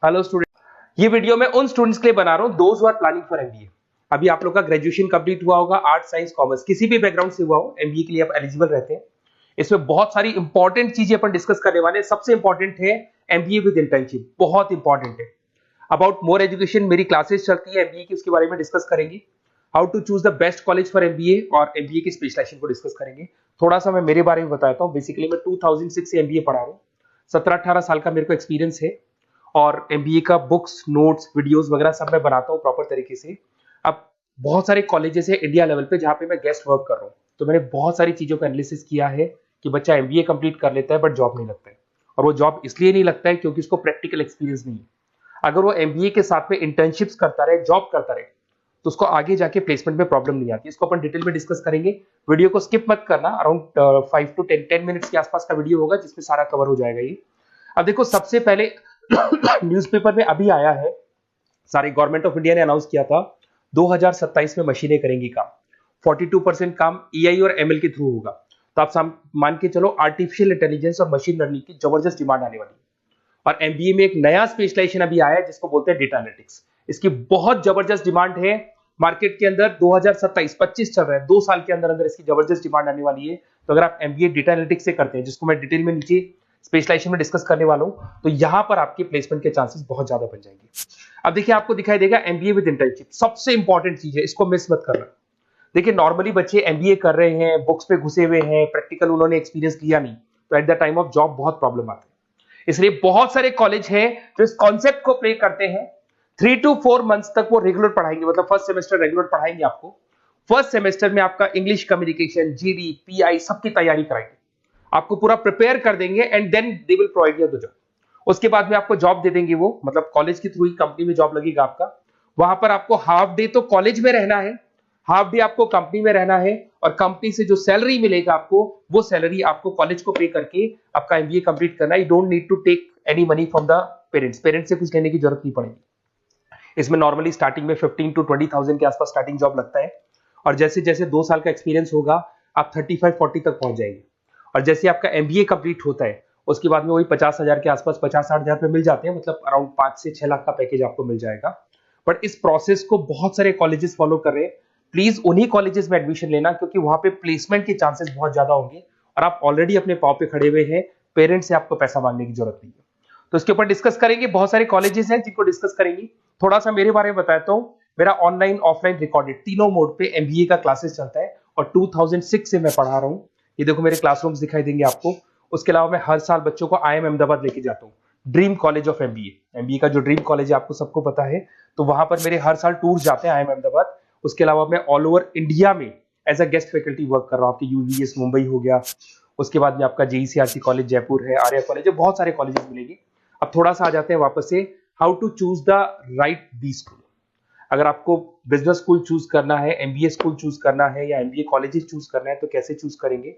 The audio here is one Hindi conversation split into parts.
हेलो स्टूडेंट, ये वीडियो मैं उन स्टूडेंट्स के लिए बना रहा हूं those who are planning for MBA. अभी आप लोग का ग्रेजुएशन कंप्लीट हुआ होगा, आर्ट साइंस कॉमर्स किसी भी बैकग्राउंड से हुआ हो, एमबीए के लिए आप एलिजिबल रहते हैं। इसमें बहुत सारी इंपॉर्टेंट चीजें अपन डिस्कस करने वाले हैं। सबसे इंपॉर्टेंट है एमबीए विद इंटर्नशिप, बहुत इंपॉर्टेंट है। अबाउट मोर एजुकेशन मेरी क्लासेस चलती है एमबीए की, उसके बारे में डिस्कस करेंगे। How to choose the best college for MBA और एमबीए की स्पेशलाइजेशन को डिस्कस करेंगे। थोड़ा सा मैं मेरे बारे में बताता हूँ। बेसिकली मैं 2006 से एमबीए पढ़ा रहा हूँ। 17-18 साल का मेरे को एक्सपीरियंस है और एमबीए का बुक्स, नोट्स, वीडियोस वगैरह सब मैं बनाता हूँ प्रॉपर तरीके से। अब बहुत सारे कॉलेजेस है इंडिया लेवल पे जहाँ पे मैं गेस्ट वर्क कर रहा हूँ, तो मैंने बहुत सारी चीजों का एनालिसिस किया है कि बच्चा एमबीए कंप्लीट कर लेता है बट जॉब नहीं लगता है। और वो जॉब इसलिए नहीं लगता है क्योंकि उसको प्रैक्टिकल एक्सपीरियंस नहीं है। अगर वो एमबीए के साथ में इंटर्नशिप्स करता रहे, जॉब करता रहे, तो उसको आगे जाके प्लेसमेंट में प्रॉब्लम नहीं आती। इसको अपन डिटेल में डिस्कस करेंगे। वीडियो को स्किप मत करना। अराउंड 5 to 10 मिनट्स के आसपास का वीडियो होगा जिसमें सारा कवर हो जाएगा ये। अब देखो, सबसे पहले न्यूज़पेपर में अभी आया है, सारे गवर्नमेंट ऑफ इंडिया ने अनाउंस किया था 2027 में मशीनें करेंगी काम। 42% काम एआई और एमएल के थ्रू होगा। तो आप मान के चलो आर्टिफिशियल इंटेलिजेंस और मशीन लर्निंग की जबरदस्त डिमांड आने वाली है। और एमबीए में एक नया स्पेशलाइजेशन अभी आया है जिसको बोलते हैं डेटा एनालिटिक्स। इसकी बहुत जबरदस्त डिमांड है मार्केट के अंदर। 2027-25 चल रहा है, 2 साल के अंदर अंदर इसकी जबरदस्त डिमांड आने वाली है। तो अगर आप एमबीए डेटा एनालिटिक्स से करते हैं, जिसको मैं डिटेल में नीचे स्पेशलाइजेशन में डिस्कस करने वाला हूं, तो यहां पर आपके प्लेसमेंट के चांसेस बहुत ज्यादा बन जाएंगे। अब देखिए, आपको दिखाई देगा एमबीए विद इंटर्नशिप सबसे इंपॉर्टेंट चीज है, इसको मिस मत करना। देखिए, नॉर्मली बच्चे एमबीए कर रहे हैं, बुक्स पे घुसे हुए हैं, प्रैक्टिकल उन्होंने एक्सपीरियंस लिया नहीं, तो at the time of job बहुत प्रॉब्लम आती है। इसलिए बहुत सारे कॉलेज हैं जो इस कॉन्सेप्ट को प्ले करते हैं। 3 to 4 मंथ्स तक वो रेगुलर पढ़ाएंगे, मतलब फर्स्ट सेमेस्टर रेगुलर पढ़ाएंगे आपको। फर्स्ट सेमेस्टर में आपका इंग्लिश कम्युनिकेशन, जीडी, पीआई सबकी तैयारी कराएंगे, आपको पूरा प्रिपेयर कर देंगे and then they will provide you the job. उसके बाद में आपको जॉब दे देंगे वो, मतलब कॉलेज के थ्रू ही कंपनी में जॉब लगेगा आपका। वहां पर आपको हाफ डे तो कॉलेज में रहना है, हाफ डे आपको कंपनी में रहना है, और कंपनी से जो सैलरी मिलेगा आपको, वो सैलरी आपको कॉलेज को पे करके आपका एमबीए कंप्लीट करना है। You don't need to take any money from the parents से कुछ लेने की जरूरत नहीं पड़ेगी। इसमें नॉर्मली स्टार्टिंग में 15 to 20,000 के आसपास स्टार्टिंग जॉब लगता है, और जैसे जैसे 2 साल का एक्सपीरियंस होगा आप 35-40 तक पहुंच जाएंगे। और जैसे आपका एमबीए कंप्लीट होता है उसके बाद में वही 50,000 के आसपास, 50-60 हजार पे मिल जाते हैं, मतलब अराउंड 5 से 6 लाख का पैकेज आपको मिल जाएगा। बट इस प्रोसेस को बहुत सारे कॉलेजेस फॉलो कर रहे हैं। प्लीज उन्हीं कॉलेजेस में एडमिशन लेना, क्योंकि वहां पे प्लेसमेंट के चांसेस बहुत ज्यादा होंगे और आप ऑलरेडी अपने पांव पे खड़े हुए हैं, पेरेंट्स से आपको पैसा मांगने की जरूरत नहीं है। तो इसके ऊपर डिस्कस करेंगे। बहुत सारे कॉलेजेस हैं जिनको डिस्कस करेंगे। थोड़ा सा मेरे बारे में बताता हूँ। मेरा ऑनलाइन, ऑफलाइन, रिकॉर्डेड तीनों मोड पे एमबीए का क्लासेस चलता है और 2006 से मैं पढ़ा रहा हूँ। ये देखो, मेरे क्लासरूम्स दिखाई देंगे आपको। उसके अलावा मैं हर साल बच्चों को आईएम अहमदाबाद लेके जाता हूँ, dream college of MBA. MBA का जो ड्रीम कॉलेज है आपको सबको पता है, तो वहां पर मेरे हर साल टूर जाते हैं आईएम अहमदाबाद। उसके अलावा मैं ऑल ओवर इंडिया में as a guest faculty work कर रहा हूँ। आपके यूवीएस मुंबई हो गया, उसके बाद में आपका जेईसीआरसी कॉलेज जयपुर है, आर्या कॉलेज है, बहुत सारे कॉलेजेस मिलेंगे। अब थोड़ा सा आ जाते हैं वापस से, how to choose the right B school. अगर आपको बिजनेस स्कूल चूज करना है, एमबीए स्कूल चूज करना है, या एमबीए कॉलेजेस चूज करना है, तो कैसे चूज करेंगे?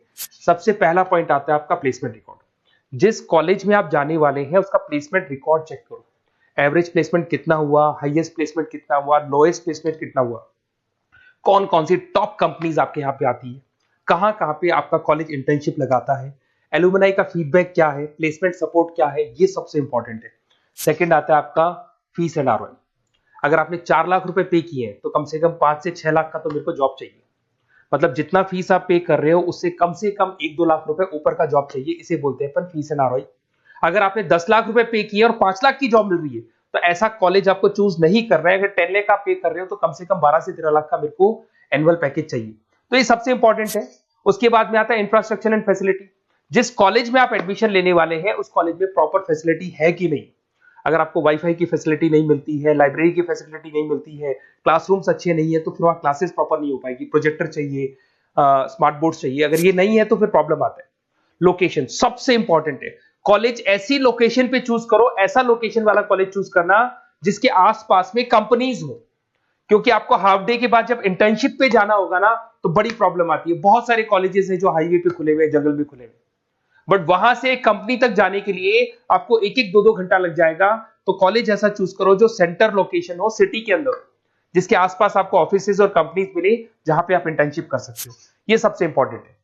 सबसे पहला पॉइंट आता है आपका प्लेसमेंट रिकॉर्ड। जिस कॉलेज में आप जाने वाले हैं उसका प्लेसमेंट रिकॉर्ड चेक करो। एवरेज प्लेसमेंट कितना हुआ, हाईएस्ट प्लेसमेंट कितना हुआ, लोएस्ट प्लेसमेंट कितना हुआ, कौन कौन सी टॉप कंपनीज आपके यहाँ पे आती है, कहाँ कहाँ पे आपका कॉलेज इंटर्नशिप लगाता है, एलुमनाई का फीडबैक क्या है, प्लेसमेंट सपोर्ट क्या है, ये सबसे इंपॉर्टेंट है। सेकंड आता है आपका फीस एंड आरओआई। अगर आपने 4 लाख रुपए पे किए हैं तो कम से कम 5 से 6 लाख का तो मेरे को जॉब चाहिए। मतलब जितना फीस आप पे कर रहे हो उससे कम से कम 1-2 लाख रुपए ऊपर का जॉब चाहिए, इसे बोलते हैं अपन फीस एंड आरओआई। अगर आपने 10 लाख रुपए पे किए और 5 लाख की जॉब मिल रही है तो ऐसा कॉलेज आपको चूज नहीं कर रहा है। अगर 10 लाख आप पे कर रहे हो तो कम से कम 12 से 13 लाख का मेरे को एनुअल पैकेज चाहिए। तो ये सबसे इंपॉर्टेंट है। उसके बाद में आता है इंफ्रास्ट्रक्चर एंड फैसिलिटी। जिस कॉलेज में आप एडमिशन लेने वाले हैं उस कॉलेज में प्रॉपर फैसिलिटी है कि नहीं। अगर आपको वाईफाई की फैसिलिटी नहीं मिलती है, लाइब्रेरी की फैसिलिटी नहीं मिलती है, क्लासरूम्स अच्छे नहीं है, तो फिर वहां क्लासेस प्रॉपर नहीं हो पाएगी। प्रोजेक्टर चाहिए, स्मार्ट बोर्ड चाहिए। अगर ये नहीं है तो फिर प्रॉब्लम आता है। लोकेशन सबसे इंपॉर्टेंट है। कॉलेज ऐसी लोकेशन पे चूज करो, ऐसा लोकेशन वाला कॉलेज चूज करना जिसके आसपास में कंपनीज हो, क्योंकि आपको हाफ डे के बाद जब इंटर्नशिप पे जाना होगा ना तो बड़ी प्रॉब्लम आती है। बहुत सारे कॉलेजेस हैं जो हाईवे पे खुले हुए, जंगल में खुले हुए, बट वहां से कंपनी तक जाने के लिए आपको 1-1, 2-2 घंटा लग जाएगा। तो कॉलेज ऐसा चूज करो जो सेंटर लोकेशन हो, सिटी के अंदर, जिसके आसपास आपको ऑफिसेज और कंपनीज मिले जहां पे आप इंटर्नशिप कर सकते हो। ये सबसे इंपॉर्टेंट है।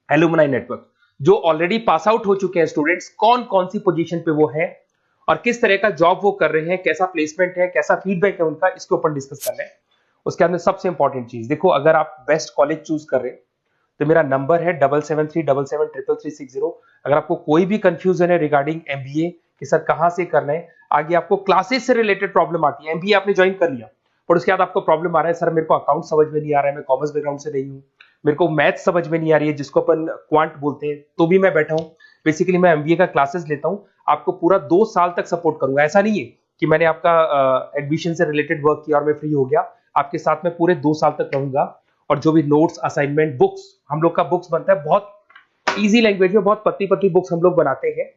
एलुमनाई नेटवर्क, जो ऑलरेडी पास आउट हो चुके हैं स्टूडेंट्स, कौन कौन सी पोजीशन पे वो है और किस तरह का जॉब वो कर रहे हैं, कैसा प्लेसमेंट है, कैसा फीडबैक है उनका, इसके ऊपर डिस्कस कर रहे हैं। उसके बाद में सबसे इंपॉर्टेंट चीज देखो, अगर आप बेस्ट कॉलेज चूज कर रहे हैं तो मेरा नंबर है 7737733360। अगर आपको कोई भी कंफ्यूजन है रिगार्डिंग एमबीए कि सर कहां से करना है, आगे आपको क्लासेस से रिलेटेड प्रॉब्लम आती है, एमबीए आपने ज्वाइन कर लिया पर उसके बाद आपको प्रॉब्लम आ रहा है सर मेरे को अकाउंट समझ में नहीं आ रहा है, मैं कॉमर्स बैकग्राउंड से नहीं हूँ, मेरे को मैथ समझ में नहीं आ रही है जिसको अपन क्वांट बोलते हैं, तो भी मैं बैठा हूँ, बेसिकली मैं एमबीए का क्लासेस लेता हूँ, आपको पूरा 2 साल तक सपोर्ट करूंगा। ऐसा नहीं है कि मैंने आपका एडमिशन से रिलेटेड वर्क किया और मैं फ्री हो गया, आपके साथ में पूरे 2 साल तक रहूंगा। और जो भी नोट्स, असाइनमेंट, बुक्स, हम लोग का बुक्स बनता है बहुत इजी लैंग्वेज में, बहुत पतली पतली बुक्स हम लोग बनाते हैं,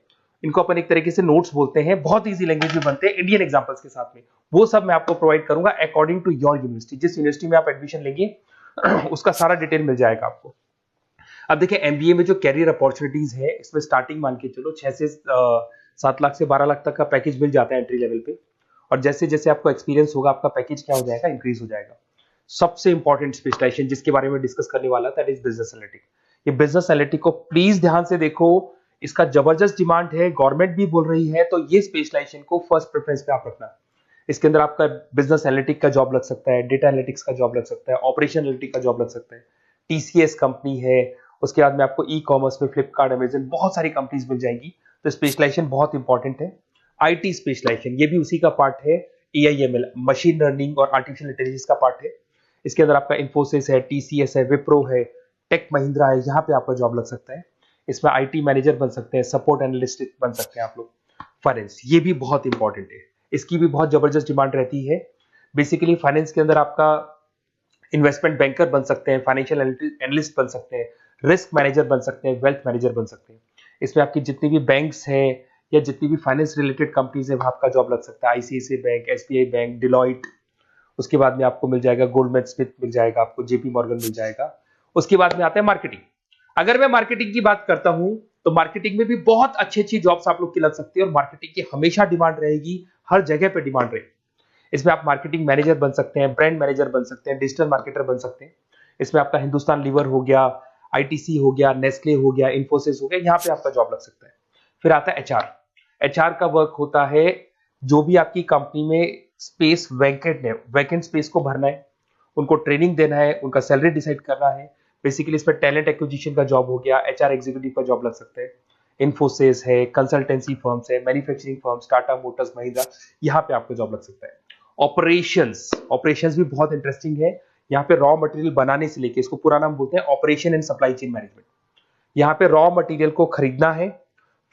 इनको अपन एक तरीके से नोट्स बोलते हैं, बहुत इजी लैंग्वेज में बनते हैं इंडियन एग्जांपल्स के साथ में, वो सब मैं आपको प्रोवाइड करूंगा अकॉर्डिंग टू योर यूनिवर्सिटी। जिस यूनिवर्सिटी में आप एडमिशन लेंगे उसका सारा डिटेल मिल जाएगा आपको। अब देखिए एमबीए में जो कैरियर अपॉर्चुनिटीज है, इसमें स्टार्टिंग मान के चलो 6 से 7 लाख से 12 लाख तक का पैकेज मिल जाता है एंट्री लेवल पे, और जैसे जैसे आपको एक्सपीरियंस होगा आपका पैकेज क्या हो जाएगा, इंक्रीज हो जाएगा। सबसे इंपॉर्टेंट स्पेशलाइजेशन जिसके बारे में डिस्कस करने वाला दैट इज बिजनेस एनालिटिक। ये बिजनेस एनालिटिक को प्लीज ध्यान से देखो, इसका जबरदस्त डिमांड है, गवर्नमेंट भी बोल रही है, तो ये स्पेशलाइजेशन को फर्स्ट प्रेफरेंस पे आप रखना। इसके अंदर आपका बिजनेस एनालिटिक का जॉब लग सकता है, डेटा एनालिटिक्स का जॉब लग सकता है, ऑपरेशन एनालिटिक का जॉब लग सकता है, टीसीएस कंपनी है, उसके बाद में आपको ई कॉमर्स में फ्लिपकार्ट, अमेजन, बहुत सारी कंपनीज मिल जाएंगी। तो स्पेशलाइजेशन बहुत इंपॉर्टेंट है। आईटी स्पेशलाइजेशन ये भी उसी का पार्ट है, एआईएमएल, मशीन लर्निंग और आर्टिफिशियल इंटेलिजेंस का पार्ट है। इसके अंदर आपका इन्फोसिस है, टीसीएस है, विप्रो है, टेक महिंद्रा है, यहाँ पे आपका जॉब लग सकता है। इसमें आईटी मैनेजर बन सकते हैं, सपोर्ट एनालिस्ट बन सकते हैं आप लोग। फाइनेंस ये भी बहुत इंपॉर्टेंट है, इसकी भी बहुत जबरदस्त डिमांड रहती है। बेसिकली फाइनेंस के अंदर आपका इन्वेस्टमेंट बैंकर बन सकते हैं, फाइनेंशियल एनालिस्ट बन सकते हैं, रिस्क मैनेजर बन सकते हैं, वेल्थ मैनेजर बन सकते हैं। इसमें आपकी जितनी भी बैंक्स हैं या जितनी भी फाइनेंस रिलेटेड कंपनीज है वहां आपका जॉब लग सकता है, ICICI bank, SBI bank, Deloitte, उसके बाद में आपको मिल जाएगा गोल्डमैन स्मिथ मिल जाएगा, आपको जेपी मॉर्गन मिल जाएगा। उसके बाद में आता है मार्केटिंग। अगर मैं मार्केटिंग की बात करता हूं तो मार्केटिंग में भी बहुत अच्छी अच्छी जॉब्स आप लोग की लग सकती है, और मार्केटिंग की हमेशा डिमांड रहेगी, हर जगह पे डिमांड रहेगी। इसमें आप मार्केटिंग मैनेजर बन सकते हैं, ब्रांड मैनेजर बन सकते हैं, डिजिटल मार्केटर बन सकते हैं। इसमें आपका हिंदुस्तान लीवर हो गया, आईटीसी हो गया, नेस्ले हो गया, इन्फोसिस हो गया, यहाँ पे आपका जॉब लग सकता है। फिर आता है एचआर। एचआर का वर्क होता है जो भी आपकी कंपनी में स्पेस वैकेंट है, वैकेंट स्पेस को भरना है, उनको ट्रेनिंग देना है, उनका सैलरी डिसाइड करना है। बेसिकली इसमें टैलेंट एक्विजिशन का जॉब हो गया, एचआर एग्जीक्यूटिव का जॉब लग सकता है। इन्फोसिस है, कंसल्टेंसी फर्म्स है, manufacturing firms, Tata Motors, Mahindra, यहाँ पे आपको जॉब लग सकता है। ऑपरेशंस, ऑपरेशंस भी बहुत इंटरेस्टिंग है। यहाँ पे रॉ मटेरियल बनाने से लेके, इसको पूरा नाम बोलते हैं operation and supply chain management. यहाँ पे रॉ मटेरियल को खरीदना है,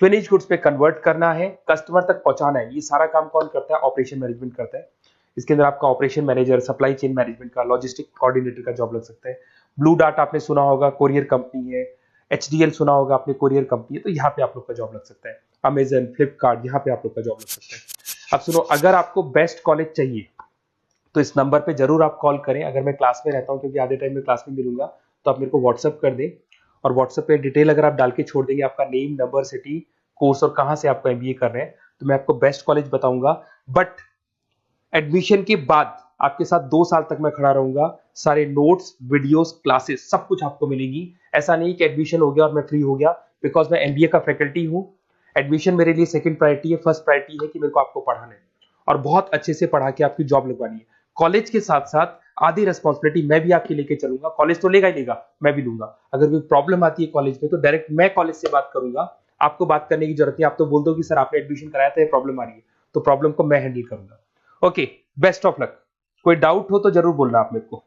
फिनिश गुड्स पे कन्वर्ट करना है, कस्टमर तक पहुंचाना है, ये सारा काम कौन करता है, ऑपरेशन मैनेजमेंट करता है। इसके अंदर आपका operation manager, supply chain management का, लॉजिस्टिक कोऑर्डिनेटर का जॉब लग सकता है। ब्लू डार्ट आपने सुना होगा, कोरियर कंपनी है। एचडीएल सुना होगा आपने, कोरियर कंपनी है, तो यहाँ पे आप लोग का जॉब लग सकता है। अमेजन, फ्लिपकार्ट, यहाँ पे आप लोग का जॉब लग सकता है। अब सुनो, अगर आपको बेस्ट कॉलेज चाहिए तो इस नंबर पे जरूर आप कॉल करें। अगर मैं क्लास में रहता हूँ, क्योंकि आधे टाइम में क्लास में मिलूंगा, तो आप मेरे को व्हाट्सअप कर दें, और व्हाट्सएप पे डिटेल अगर आप डाल के छोड़ देंगे, आपका नेम, नंबर, सिटी, कोर्स और कहां से आपको एमबीए कर रहे हैं, तो मैं आपको बेस्ट कॉलेज बताऊंगा। बट एडमिशन के बाद आपके साथ 2 साल तक मैं खड़ा रहूंगा, सारे नोट्स, वीडियोस, क्लासेस सब कुछ आपको मिलेंगी। ऐसा नहीं कि एडमिशन हो गया और मैं फ्री हो गया, बिकॉज मैं एमबीए का फैकल्टी हूं। एडमिशन मेरे लिए सेकंड प्रायोरिटी है, फर्स्ट प्रायोरिटी है कि मेरे को आपको पढ़ाना है और बहुत अच्छे से पढ़ा के आपकी जॉब लगवानी है। कॉलेज के साथ साथ आधी रिस्पॉन्सिबिलिटी मैं भी आपकी लेके चलूंगा, कॉलेज तो लेगा ही लेगा, मैं भी लूंगा। अगर कोई प्रॉब्लम आती है कॉलेज में तो डायरेक्ट मैं कॉलेज से बात करूंगा, आपको बात करने की जरूरत नहीं। आप तो बोल दो कि सर आपने एडमिशन कराया था, ये प्रॉब्लम आ रही है, तो प्रॉब्लम को मैं हैंडल करूंगा। Okay, best of luck. कोई डाउट हो तो जरूर बोलना आप मेरे को।